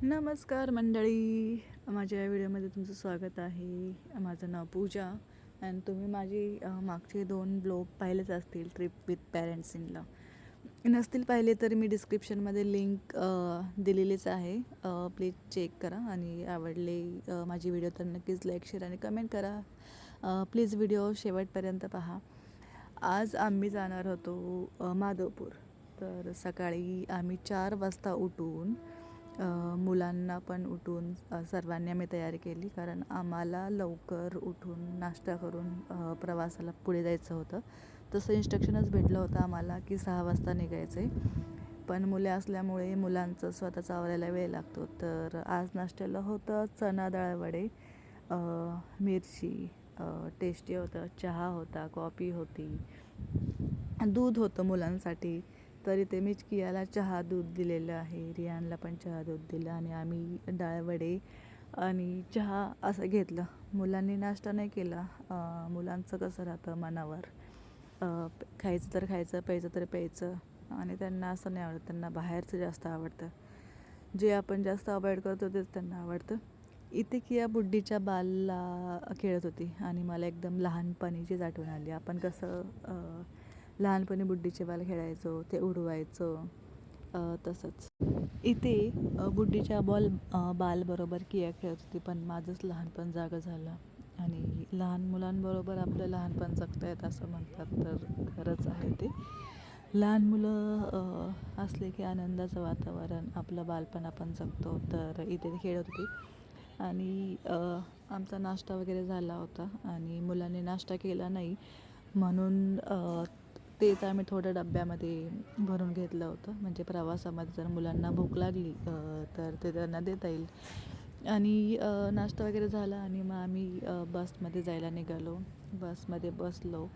नमस्कार मंडळी, माझ्या या व्हिडिओमध्ये तुमचं स्वागत आहे. माझं नाव पूजा आणि तुम्ही माझी मागचे 2 ब्लॉग पाहिलेच असतील, trip with parents in law. नसतील पाहिले तर मी डिस्क्रिप्शनमध्ये लिंक दिलेलीच आहे. प्लीज चेक करा आणि आवडले माझी व्हिडिओ तर नक्कीच लाईक, शेअर आणि कमेंट करा. प्लीज व्हिडिओ शेवटपर्यंत पहा. आज आम्ही जाणार होतो माधवपूर. तर सकाळी आम्ही 4 वाजता उठून मुलांना पण उठून सर्वांनी आम्ही तयारी केली, कारण आम्हाला लवकर उठून नाश्ता करून प्रवासाला पुढे जायचं होतं. तसं इन्स्ट्रक्शनच भेटलं होतं आम्हाला की 6 वाजता निघायचं आहे, पण मुले असल्यामुळे मुलांचं स्वतःचं आवरायला वेळ लागतो. तर आज नाश्त्याला होतं चणा डाळ वडे, मिरची, टेस्टी होतं, चहा होता, कॉफी होती, दूध होतं मुलांसाठी. तर इथे मी कियाला चहा दूध दिलेलं आहे, रियानला पण चहा दूध दिलं आणि आम्ही डाळ वडे आणि चहा असं घेतलं. मुलांनी नाश्ता नाही केला. मुलांचं कसं राहतं मनावर, खायचं तर खायचं, प्यायचं तर प्यायचं, आणि त्यांना असं नाही आवडत. त्यांना बाहेरचं जास्त आवडतं. जे आपण जास्त अवॉइड करतो तेच त्यांना आवडतं. इथे किया बुड्डीच्या बालला खेळत होती आणि मला एकदम लहानपणीचीच आठवण आली. आपण कसं लहानपणी बुड्डीचे बाल खेळायचो, ते उडवायचो, तसंच इथे बुड्डीच्या बालबरोबर किया खेळत होती. पण माझंच लहानपण जागं झालं आणि लहान मुलांबरोबर आपलं लहानपण जगता येत असं म्हणतात, तर खरंच आहे ते. लहान मुलं असले की आनंदाचं वातावरण, आपलं बालपण आपण जगतो. तर इथे खेळत होती आणि आमचा नाश्ता वगैरे झाला होता आणि मुलांनी नाश्ता केला नाही म्हणून तेच आम्ही थोडं डब्यामध्ये भरून घेतलं होतं, म्हणजे प्रवासामध्ये जर मुलांना भूक लागली तर ते त्यांना देता येईल. आणि नाश्ता वगैरे झाला आणि मग आम्ही बसमध्ये जायला निघालो. बसमध्ये बसलो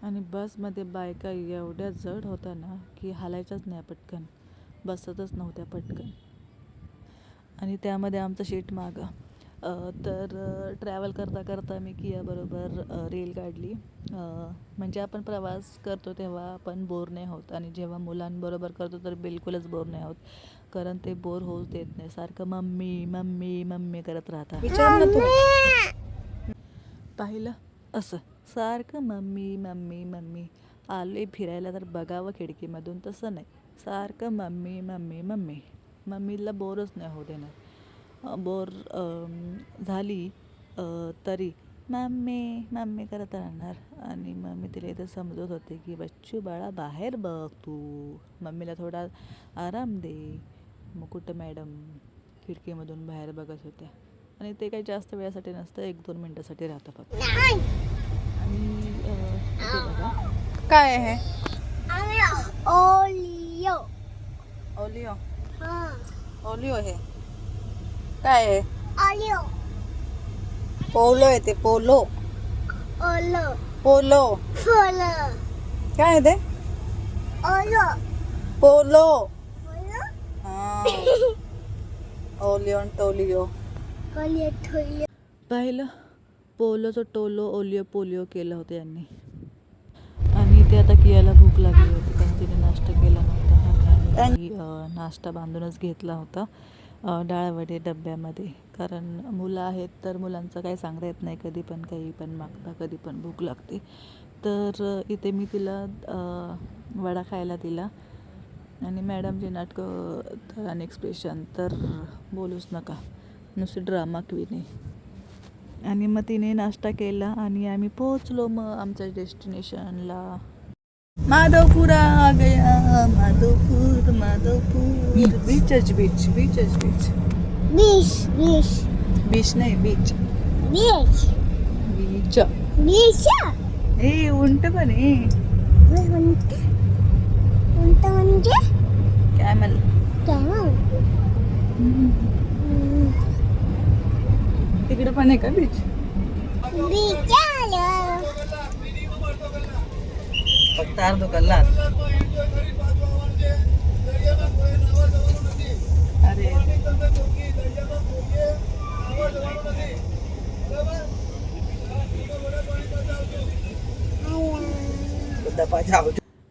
आणि बसमध्ये बायका एवढ्या जड होत्या ना की हालायच्याच नाही पटकन, बसतच नव्हत्या पटकन. आणि त्यामध्ये आमचं शीट मागं. तर ट्रॅव्हल करता करता मी कियाबरोबर रील काढली. म्हणजे आपण प्रवास करतो तेव्हा आपण बोर नाही होत, आणि जेव्हा मुलांबरोबर करतो तर बिलकुलच बोर नाही होत, कारण ते बोर होऊच देत नाही. सारखं मम्मी मम्मी मम्मी करत राहतात. विचार ना तू, पाहिलं असं सारखं मम्मी मम्मी मम्मी. आले फिरायला तर बघावं खिडकीमधून, तसं नाही, सारखं मम्मी मम्मी मम्मी. मम्मीला बोरच नाही होऊ देणार. बोर झाली तरी मम्मी मम्मी करत राहणार. आणि मम्मी तिला इथं समजत होते की बच्चू बाळा बाहेर बघ, तू मम्मीला थोडा आराम दे. मग कुठं मॅडम खिडकीमधून बाहेर बघत होत्या, आणि ते काही जास्त वेळासाठी नसतं, 1-2 मिनटासाठी राहतं फक्त. आणि इथे बघा काय आहे, ओलिओ. ओलिओ. हां. ओलिओ आहे काय आहे? ओलिओ. पोलो आहे ते, पोलो. ओलो. Polo follow. काय आहे ते? ओलो. पोलो. ओलो. हां, ओलिओ आणि टोलिओ. ओलिओ ठोलिओ. पाहिलं, पोलोचं टोलो ओलिओ पोलिओ केलं होतं यांनी. आणि ते आता कियाला भूक लागली होती, कारण तिने नाश्ता केला नव्हता. आणि नाश्ता बांधूनच घेतला होता, डाळ वडे डब्यामध्ये. कारण मुलं आहेत तर मुलांचं काही सांगता येत नाही, कधी पण काही पण मागता, कधी पण भूक लागते. तर इथे मी तिला वडा खायला दिला आणि मॅडमचे नाटकं तर आणि एक्सप्रेशन तर बोलूच नका, नुसती ड्रामा क्वीन आहे. आणि मग तिने नाश्ता केला आणि आम्ही पोहोचलो मग आमच्या डेस्टिनेशनला. माधवपूर आ गया, माधवपूर माधवपूर. बीचच बीच, बीचच बीच. बीच. बीच. बीच नाही, बीच. बीच. बीच. बीच. ए उंट पण आहे. उंट. उंट म्हणजे कॅमल. कॅमल. तिकडे पण आहे का बीच? बीच आलं. फक्त अर्ध कल्ला. अरे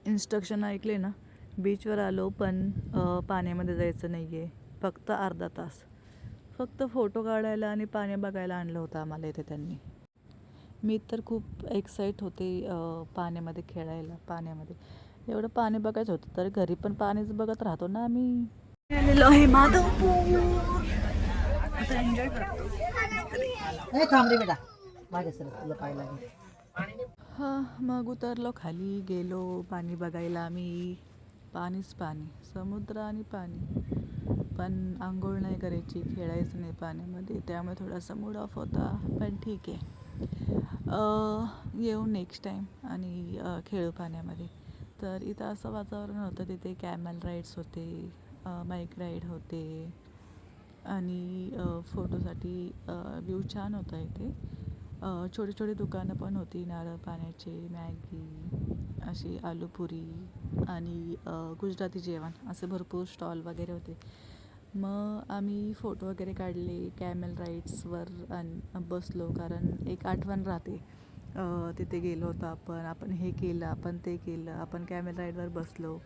इन्स्ट्रक्शन ऐकले ना. बीचवर आलो पण पाण्यामध्ये जायचं नाही आहे. फक्त अर्धा तास. फक्त फोटो काढायला आणि पाणी बघायला आणलं होतं आम्हाला इथे त्यांनी. मी तर खूप एक्साईट होते पाण्यामध्ये खेळायला. पाण्यामध्ये एवढं पाणी बघायचं होतं, तर घरी पण पाणीच बघत राहतो ना आम्ही. आलेलो आहे माधवपूर. आता एन्जॉय करतो. थांब रे बेटा, माझ्या सर तुला पाहायला हां, मग उतरलो खाली, गेलो पाणी बघायला आम्ही. पाणीच पाणी, समुद्र आणि पाणी. पण आंघोळ नाही करायची, खेळायचं नाही पाण्यामध्ये, त्यामुळे थोडासा मूड ऑफ होता. पण ठीक आहे, येऊ नेक्स्ट टाईम आणि खेळू पाण्यामध्ये. तर इथं असं वातावरण होतं. तिथे कॅमल राईड्स होते, बाईक राईड होते आणि फोटोसाठी व्ह्यू छान होता इथे. छोटी छोटी दुकानं पण होती, नारळ पाण्याची, मॅगी, अशी आलूपुरी आणि गुजराती जेवण, असे भरपूर स्टॉल वगैरे होते. मग आम्ही फोटो वगैरे काढले कॅमल राईड्सवर आणि बसलो, कारण एक आठवण राहते. तिथे गेलो होतो आपण हे केलं, आपण ते केलं, आपण कॅमल राईडवर बसलो,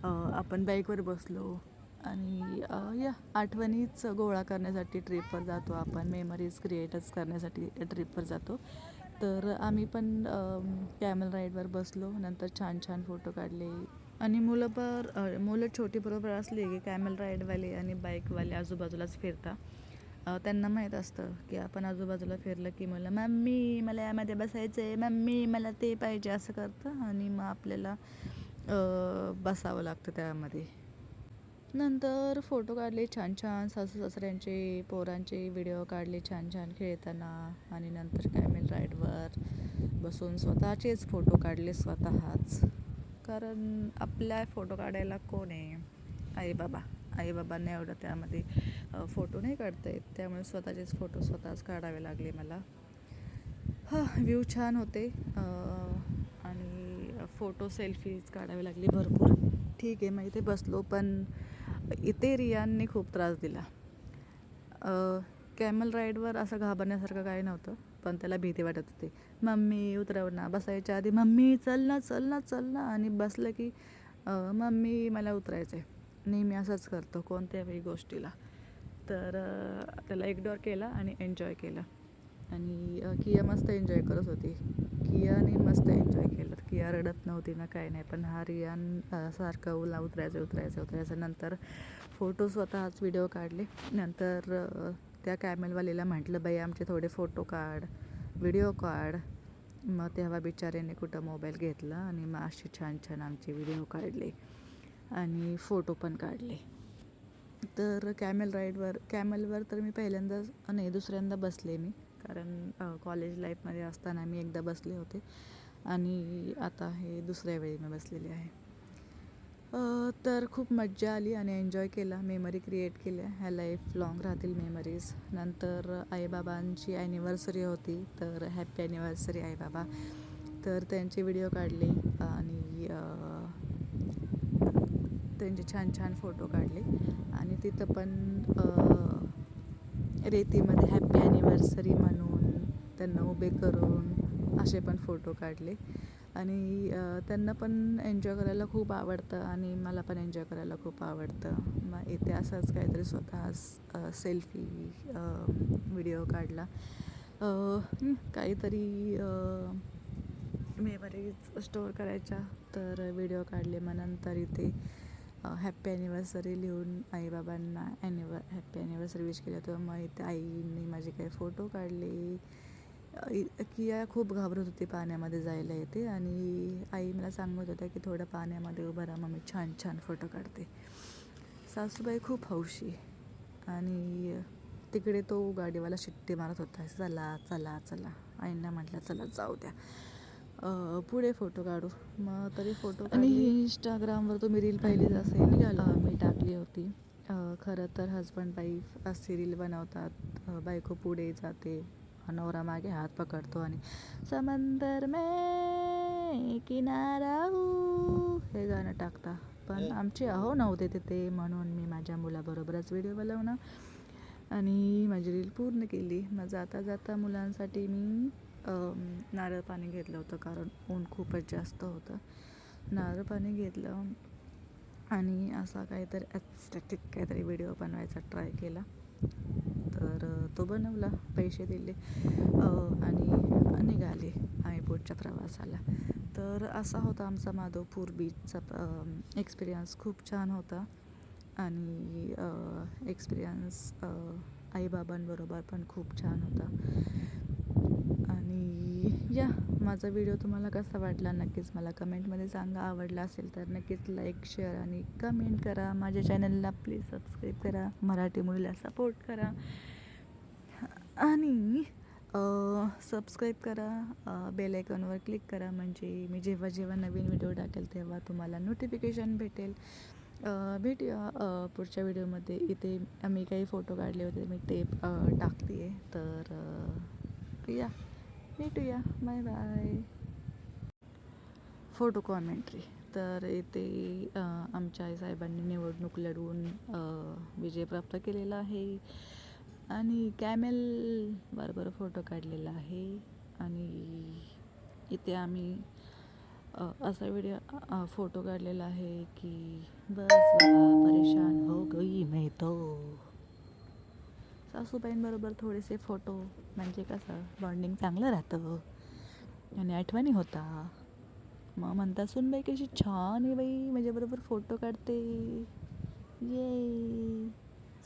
आपण बाईकवर बसलो आणि या आठवणीच गोळा करण्यासाठी ट्रिपवर जातो आपण, मेमरीज क्रिएटच करण्यासाठी ट्रिपवर जातो. तर आम्ही पण कॅमल राईडवर बसलो, नंतर छान छान फोटो काढले. आणि मुलं छोटी बरोबर असली की कॅमल राईडवाले आणि बाईकवाले आजूबाजूलाच फिरता. त्यांना माहीत असतं की आपण आजूबाजूला फिरलं की मुलं मम्मी मला यामध्ये बसायचं आहे, मम्मी मला ते पाहिजे, असं करतं आणि मग आपल्याला बसावं लागतं त्यामध्ये. नंतर फोटो काढले छान छान, सासू सासऱ्यांचे, पोरांचे व्हिडिओ काढले छान छान खेळताना. आणि नंतर कॅमल राईडवर बसून स्वतःचेच फोटो काढले स्वतःच, कारण आपल्या फोटो काढायला कोण आहे, आईबाबांना एवढं त्यामध्ये फोटो नाही काढता येत, त्यामुळे स्वतःचेच फोटो स्वतःच काढावे लागले मला. व्ह्यू छान होते आणि फोटो सेल्फीज काढावे लागले भरपूर. ठीक आहे, मग इथे बसलो, पण इथे रियानने खूप त्रास दिला. कॅमल राईडवर असं घाबरण्यासारखं काही नव्हतं, पण त्याला भीती वाटत होती. मम्मी उतरव ना, बसायच्या आधी मम्मी चल ना चल ना चल ना, आणि बसलं की मम्मी मला उतरायचं आहे. नेहमी असंच करतो कोणत्याही गोष्टीला. तर त्याला इग्नोर केला आणि एन्जॉय केलं. आणि किया मस्त एन्जॉय करत होती. कियाने मस्त एन्जॉय केलं. किया रडत नव्हती ना, काय नाही. पण हा रियान सारखं उतरायचं. नंतर फोटो स्वतःच व्हिडिओ काढले. नंतर त्या कॅमेलवालीला म्हटलं, बाई आमचे थोडे फोटो काढ, व्हिडिओ काढ. मग तेव्हा बिचाऱ्याने कुठं मोबाईल घेतला आणि मग असे छान छान आमचे व्हिडिओ काढले आणि फोटो पण काढले. तर कॅमलवर तर मी दुसऱ्यांदा बसले मी, कारण कॉलेज लाईफमध्ये असताना मी एकदा बसले होते आणि आता हे दुसऱ्या वेळी मी बसलेले आहे. तर खूप मज्जा आली आणि एन्जॉय केला, मेमरी क्रिएट केल्या, ह्या लाईफ लाँग राहतील मेमरीज. नंतर आईबाबांची ॲनिव्हर्सरी होती, तर हॅपी ॲनिव्हर्सरी आईबाबा. तर त्यांचे व्हिडिओ काढले आणि त्यांचे छान छान फोटो काढले आणि तिथं पण रेतीमध्ये हॅपी ॲनिव्हर्सरी म्हणून त्यांना उभे करून असे पण फोटो काढले. आणि त्यांना पण एन्जॉय करायला खूप आवडतं आणि मला पण एन्जॉय करायला खूप आवडतं. मग इथे असंच काहीतरी स्वतः सेल्फी व्हिडिओ काढला, काहीतरी मेमरीज स्टोअर करायच्या, तर व्हिडिओ काढले. मग नंतर इथे हॅपी ॲनिव्हर्सरी लिहून आईबाबांना हॅपी ॲनिव्हर्सरी विश केलं होतं. मग इथे आईने माझे काही फोटो काढले. किया खूप घाबरत होती पाण्यामध्ये जायला इथे, आणि आई मला सांगत होत्या की थोडं पाण्यामध्ये उभं राहा, मग मी छान छान फोटो काढते. सासूबाई खूप हौशी, आणि तिकडे तो गाडीवाला शिट्टी मारत होता, चला चला चला. आईंना म्हटलं चला जाऊ द्या, पुढे फोटो काढू. मग तरी फोटो. आणि इंस्टाग्रामवर तुम्ही रील पाहिलीच असेल, मी टाकली होती. खरं तर हजबंड वाईफ अशी रील बनवतात, बायको पुढे जाते, नवरा मागे हात पकडतो आणि समंदर में किनारा हूँ हे गाणं टाकता. पण आमची अहो नव्हते तिथे, म्हणून मी माझ्या मुलाबरोबरच व्हिडिओ बनवणं आणि माझी रील पूर्ण केली. मग जाता जाता मुलांसाठी मी नारळ पाणी घेतलं होतं, कारण ऊन खूपच जास्त होतं. नारळ पाणी घेतलं आणि असा काहीतरी ॲस्थेटिक काहीतरी व्हिडिओ बनवायचा ट्राय केला. तर तो बनवला, पैसे दिले आणि निघाले आम्ही पुढच्या प्रवासाला. तर असा होता आमचा माधवपूर बीचचा एक्सपिरियन्स. खूप छान होता आणि एक्सपिरियन्स आईबाबांबरोबर पण खूप छान होता. आणि या माझा व्हिडिओ तुम्हाला कसा वाटला नक्कीच मला कमेंटमध्ये सांगा. आवडला असेल तर नक्कीच लाईक, शेअर आणि कमेंट करा. माझ्या चॅनलला प्लीज सबस्क्राईब करा. मराठी मुलीला सपोर्ट करा आणि सबस्क्राईब करा, बेल आयकॉनवर क्लिक करा, म्हणजे मी जेव्हा जेव्हा नवीन व्हिडिओ टाकेल तेव्हा तुम्हाला नोटिफिकेशन भेटेल. भेटूया पुढच्या व्हिडिओमध्ये. इथे आम्ही काही फोटो काढले होते, मी ते टाकते आहे. तर या भेटूया. Bye bye. Photo commentary. तर इथे आमच्या आईसाहेबांनी निवडणूक लढवून विजय प्राप्त केलेला आहे आणि कॅमेल बरोबर फोटो काढलेला आहे. आणि इथे आम्ही असा व्हिडिओ फोटो काढलेला आहे की बस बाबा परेशान हो गई मैं तो. सासूबाईंबरोबर थोडेसे फोटो म्हणजे कसं बॉन्डिंग चांगलं राहतं आणि आठवणी होता. मग म्हणता सुनबाई कशी छान आहे बाई, माझ्याबरोबर फोटो काढते. ये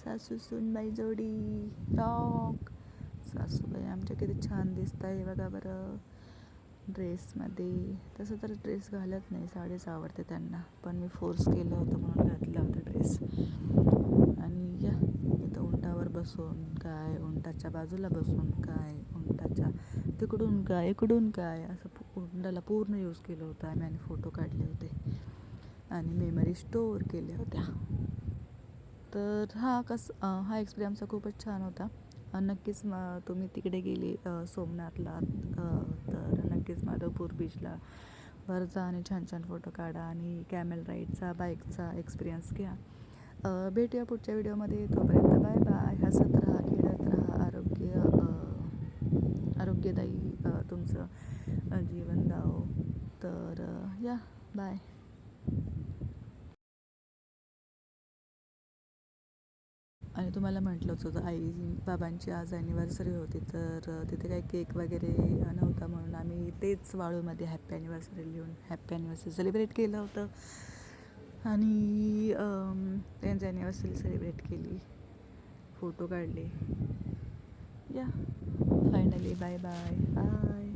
सासू सुनबाई जोडी रॉक. सासूबाई आमच्या किती छान दिसत आहे बघा बरं ड्रेसमध्ये. तसं तर ड्रेस घालत नाही, साडीच आवडते त्यांना, पण मी फोर्स केलं होतं म्हणून घातला होता ड्रेस. आणि या इथं उंटावर बसून काय, उंटाच्या बाजूला बसून काय, उंटाच्या तिकडून काय इकडून काय असं उंटाला पूर्ण यूज केलं होतं आम्ही आणि फोटो काढले होते आणि मेमरी स्टोअर केल्या होत्या. तर हा एक्सपिरियन्स खूपच छान होता. नक्कीच तुम्ही तिकडे गेले सोमनाथला तर नक्कीच माधवपूर बीचला वर जा आणि छान छान फोटो काढा आणि कॅमेल राईडचा बाईकचा एक्सपिरियन्स घ्या. भेटूया पुढच्या व्हिडिओमध्ये. तोपर्यंत बाय बाय. हसत राहा, खेळत राहा, आरोग्यदायी तुमचं जीवन जाओ. तर या बाय. आणि तुम्हाला म्हटलंच होतं आई बाबांची आज ॲनिव्हर्सरी होती, तर तिथे काही केक वगैरे नव्हता म्हणून आम्ही तेच वाळूमध्ये हॅप्पी ॲनिव्हर्सरी लिहून हॅप्पी ॲनिव्हर्सरी सेलिब्रेट केलं होतं आणि त्यांची ॲनिव्हर्सरी सेलिब्रेट केली, फोटो काढले. या फायनली बाय बाय बाय.